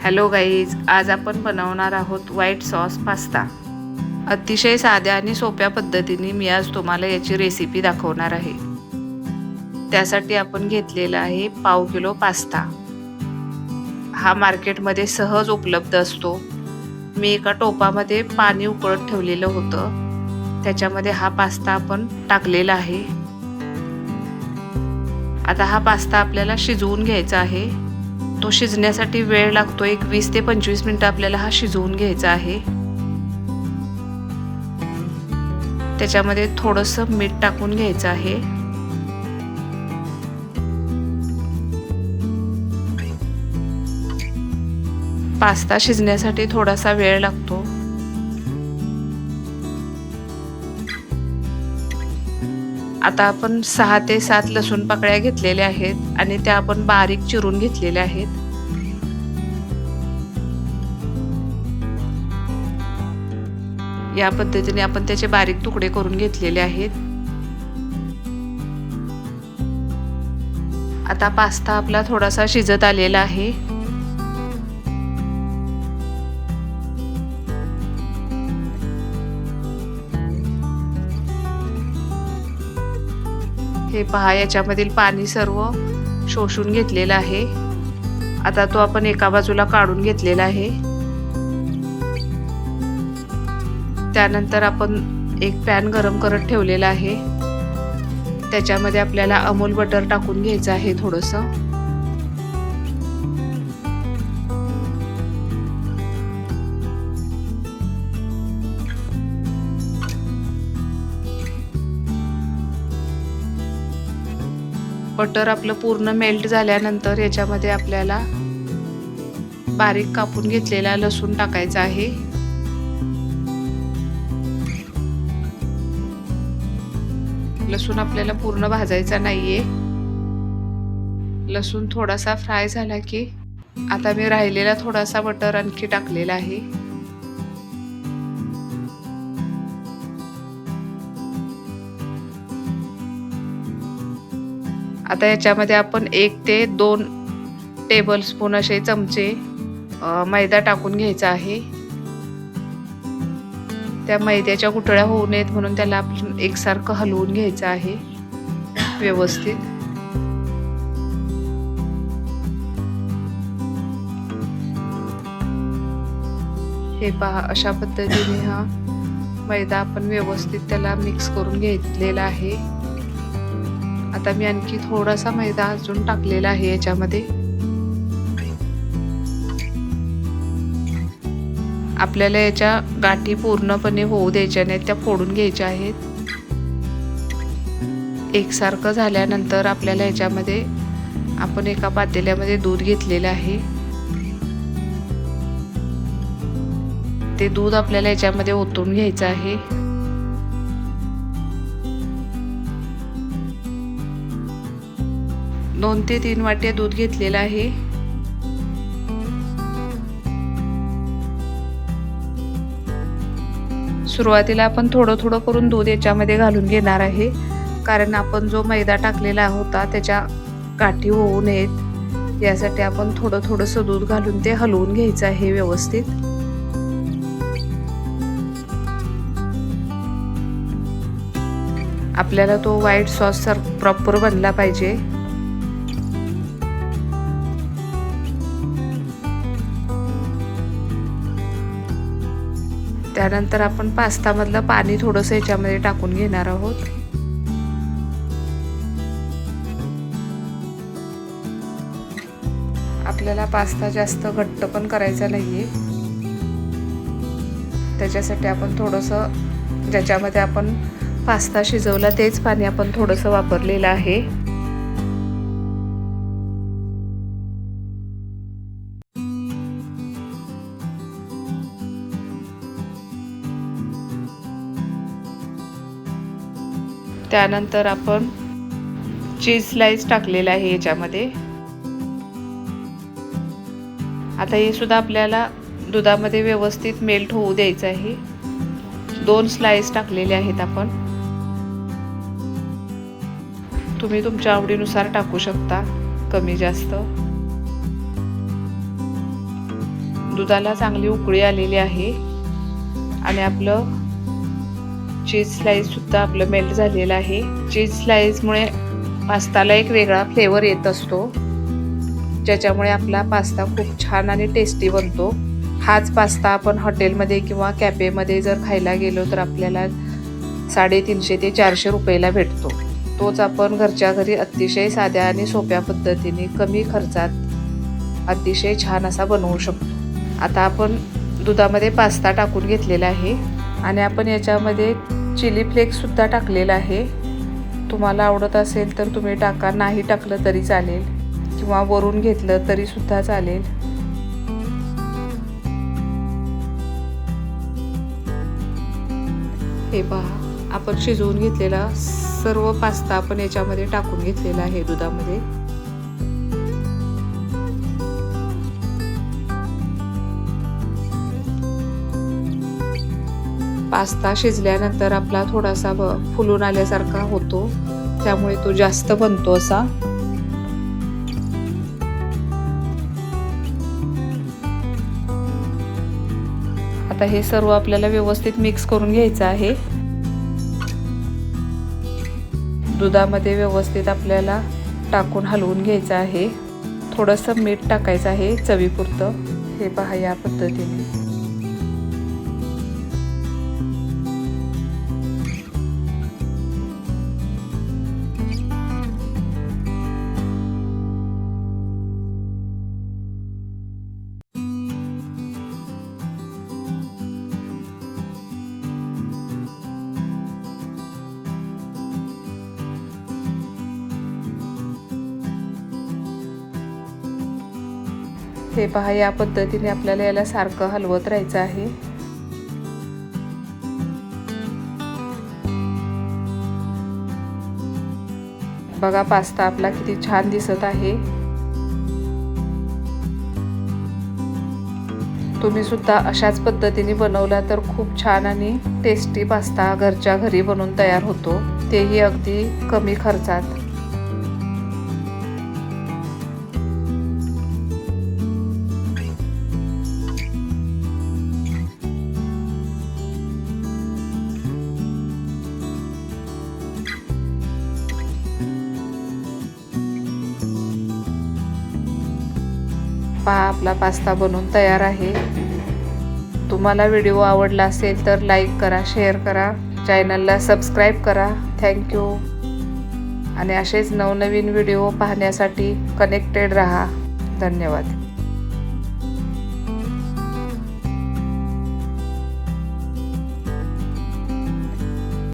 Hello guys, आज आपण बनवणार आहोत व्हाईट सॉस पास्ता। अतिशय साध्या आणि सोप्या पद्धतीने मी आज तुम्हाला याची रेसिपी दाखवणार आहे। त्यासाठी आपण घेतलेला आहे पाव किलो पास्ता। हा मार्केटमध्ये सहज उपलब्ध असतो। मी एका टोपामध्ये पाणी उकळत ठेवलेलं होतं, त्याच्यामध्ये हा पास्ता आपण टाकलेला आहे। आता हा पास्ता आपल्याला शिजवून घ्यायचा आहे। तो शिजण्यासाठी वेळ लागतो, एक 20 ते 25 मिनिटं आपल्याला हा शिजवून घ्यायचा आहे। त्याच्यामध्ये थोडंसं मीठ टाकून घ्यायचं आहे। पास्ता शिजण्यासाठी थोडासा वेळ लागतो। आता आपण 6 ते 7 लसूण पाकळ्या घेतलेल्या आहेत आणि त्या आपण बारीक चिरून घेतलेल्या आहेत। या पद्धतीने आपण त्याचे बारीक तुकडे करून घेतलेले आहेत। आता पास्ता आपला थोडासा शिजत आलेला आहे। हे पहा, याच्यामधील पाणी सर्व शोषून घेतलेलं आहे। आता तो आपण एका बाजूला काढून घेतलेला आहे। त्यानंतर आपण एक पॅन गरम करत ठेवलेला आहे। त्याच्यामध्ये आपल्याला अमूल बटर टाकून घ्यायचं आहे थोडंसं। बटर आपलं पूर्ण मेल्ट झाल्यानंतर याच्यामध्ये आपल्याला बारीक कापून घेतलेला लसूण टाकायचा आहे। लसूण आपल्याला पूर्ण भाजायचा नाहीये। लसूण थोडासा फ्राय झाला की आता मी राहिलेला थोडासा बटर आणखी टाकलेला आहे। आता याच्यामध्ये आपण 1 ते 2 टेबलस्पून असे चमचे मैदा टाकून घ्यायचा आहे। त्या मैद्याच्या गुठळ्या होऊ नयेत म्हणून त्याला आपण एकसारखं हलवून घ्यायचं आहे व्यवस्थित। हे पहा, अशा पद्धतीने हा मैदा आपण व्यवस्थित त्याला मिक्स करून घेतलेला आहे। आता मी आणखी थोडासा मैदा अजून टाकलेला आहे याच्यामध्ये। आपल्याला याच्या गाठी पूर्णपणे होऊ द्यायच्या नाहीत, त्या फोडून घ्यायच्या आहेत। एकसारखं झाल्यानंतर आपल्याला याच्यामध्ये आपण एका पातेल्यामध्ये दूध घेतलेलं आहे। ते दूध आपल्याला याच्यामध्ये ओतून घ्यायचं आहे। दोन ते 3 वाट्या दूध घेतलेलं आहे। सुरुवातीला आपण थोडं थोडं करून दूध याच्यामध्ये घालून घेणार आहे, कारण आपण जो मैदा टाकलेला होता त्याच्या गाठी होऊ नयेत यासाठी आपण थोडं थोडंसं दूध घालून ते हलवून घ्यायचं आहे व्यवस्थित। आपल्याला तो व्हाईट सॉस प्रॉपर बनला पाहिजे। त्यानंतर आपण पास्ता मधलं पाणी थोडंसं याच्यामध्ये टाकून घेणार आहोत। आपल्याला पास्ता जास्त घट्ट पण करायचा नाहीये, त्याच्यासाठी आपण थोडंसं ज्याच्यामध्ये आपण पास्ता शिजवला तेच पाणी आपण थोडंसं वापरलेलं आहे। त्यानंतर आपण चीज स्लाइस टाकलेला आहे याच्यामध्ये। आता हे सुद्धा आपल्याला दुधामध्ये व्यवस्थित मेल्ट होऊ द्यायचं आहे। 2 स्लाइस टाकलेले आहेत आपण। तुम्ही तुमच्या आवडीनुसार टाकू शकता, कमी जास्त। दुधाला चांगली उकळी आलेली आहे आणि आपलं चीज स्लाइस सुद्धा आपलं मेल्ट झालेलं आहे. चीज स्लाइसमुळे पास्ताला एक वेगळा फ्लेवर येत असतो, ज्याच्यामुळे आपला पास्ता खूप छान आणि टेस्टी बनतो. हाच पास्ता आपण हॉटेलमध्ये किंवा कॅफेमध्ये जर खायला गेलो तर आपल्याला 350 ते 400 रुपयाला भेटतो. तोच आपण घरच्या घरी अतिशय साध्या आणि सोप्या पद्धतीने कमी खर्चात अतिशय छान असा बनवू शकतो. आता आपण दुधामध्ये पास्ता टाकून घेतलेला आहे आणि आपण याच्यामध्ये चिली फ्लेक्ससुद्धा टाकलेला आहे. तुम्हाला आवडत असेल तर तुम्ही टाका, नाही टाकलं तरी चालेल किंवा वरून घेतलं तरीसुद्धा चालेल. हे पहा, आपण शिजवून घेतलेला सर्व पास्ता आपण याच्यामध्ये टाकून घेतलेला आहे दुधामध्ये. पास्ता शिजल्यानंतर आपला थोडासा फुलून आल्यासारखा होतो, त्यामुळे तो जास्त बनतो असा. आता हे सर्व आपल्याला व्यवस्थित मिक्स करून घ्यायचं आहे. दुधामध्ये व्यवस्थित आपल्याला टाकून हलवून घ्यायचं आहे. थोडंसं मीठ टाकायचं आहे चवीपुरतं. हे पहा, या पद्धतीने. हे पहा, या पद्धतीने आपल्याला याला सारखं हलवत राहायचं आहे. बघा, पास्ता आपला किती छान दिसत आहे. तुम्ही सुद्धा अशाच पद्धतीने बनवला तर खूप छान आणि टेस्टी पास्ता घरच्या घरी बनवून तयार होतो, तेही अगदी कमी खर्चात. पहा, आपला पास्ता बनवून तयार आहे. तुम्हाला व्हिडिओ आवडला असेल तर लाईक करा, शेअर करा, चॅनलला सबस्क्राईब करा. थँक्यू. आणि असेच नवनवीन व्हिडिओ पाहण्यासाठी कनेक्टेड रहा. धन्यवाद.